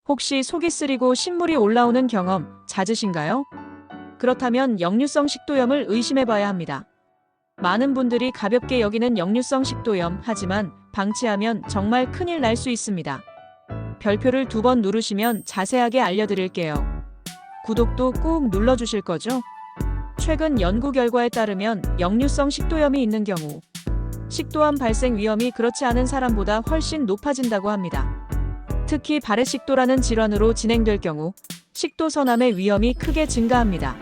혹시 속이 쓰리고 신물이 올라오는 경험 잦으신가요? 그렇다면 역류성 식도염을 의심해봐야 합니다. 많은 분들이 가볍게 여기는 역류성 식도염, 하지만 방치하면 정말 큰일 날 수 있습니다. 별표를 2번 누르시면 자세하게 알려드릴게요. 구독도 꾹 눌러주실 거죠? 최근 연구 결과에 따르면 역류성 식도염이 있는 경우 식도암 발생 위험이 그렇지 않은 사람보다 훨씬 높아진다고 합니다. 특히 발해식도라는 질환으로 진행될 경우 식도선암의 위험이 크게 증가합니다.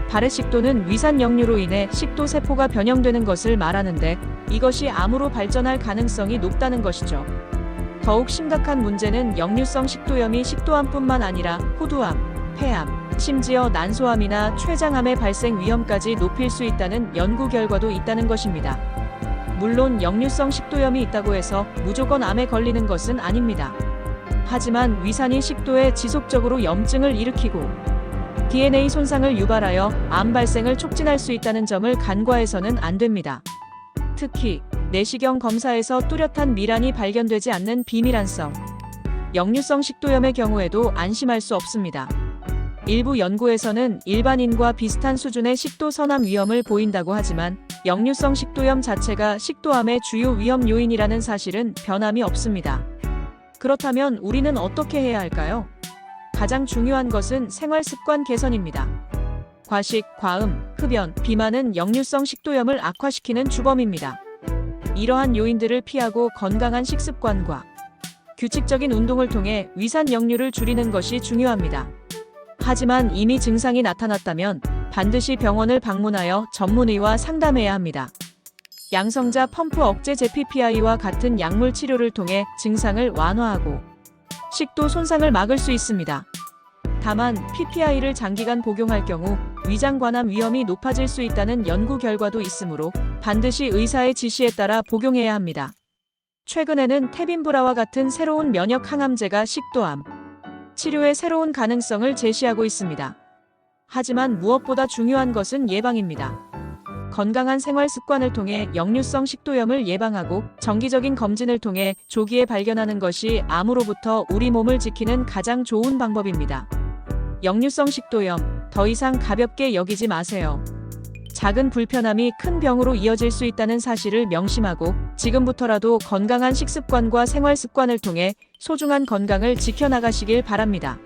발해식도는 위산 역류로 인해 식도 세포가 변형되는 것을 말하는데, 이것이 암으로 발전할 가능성이 높다는 것이죠. 더욱 심각한 문제는 역류성 식도염이 식도암뿐만 아니라 호두암, 폐암, 심지어 난소암이나 췌장암의 발생 위험까지 높일 수 있다는 연구 결과도 있다는 것입니다. 물론 역류성 식도염이 있다고 해서 무조건 암에 걸리는 것은 아닙니다. 하지만 위산이 식도에 지속적으로 염증을 일으키고 DNA 손상을 유발하여 암 발생을 촉진할 수 있다는 점을 간과해서는 안 됩니다. 특히 내시경 검사에서 뚜렷한 미란이 발견되지 않는 비밀환성 역류성 식도염의 경우에도 안심할 수 없습니다. 일부 연구에서는 일반인과 비슷한 수준의 식도선암 위험을 보인다고 하지만 역류성 식도염 자체가 식도암의 주요 위험 요인이라는 사실은 변함이 없습니다. 그렇다면 우리는 어떻게 해야 할까요? 가장 중요한 것은 생활 습관 개선입니다. 과식, 과음, 흡연, 비만은 역류성 식도염을 악화시키는 주범입니다. 이러한 요인들을 피하고 건강한 식습관과 규칙적인 운동을 통해 위산 역류를 줄이는 것이 중요합니다. 하지만 이미 증상이 나타났다면 반드시 병원을 방문하여 전문의와 상담해야 합니다. 양성자 펌프 억제 PPI와 같은 약물 치료를 통해 증상을 완화하고 식도 손상을 막을 수 있습니다. 다만 PPI를 장기간 복용할 경우 위장관암 위험이 높아질 수 있다는 연구 결과도 있으므로 반드시 의사의 지시에 따라 복용해야 합니다. 최근에는 테빈브라와 같은 새로운 면역 항암제가 식도암 치료의 새로운 가능성을 제시하고 있습니다. 하지만 무엇보다 중요한 것은 예방입니다. 건강한 생활 습관을 통해 역류성 식도염을 예방하고 정기적인 검진을 통해 조기에 발견하는 것이 암으로부터 우리 몸을 지키는 가장 좋은 방법입니다. 역류성 식도염, 더 이상 가볍게 여기지 마세요. 작은 불편함이 큰 병으로 이어질 수 있다는 사실을 명심하고 지금부터라도 건강한 식습관과 생활 습관을 통해 소중한 건강을 지켜나가시길 바랍니다.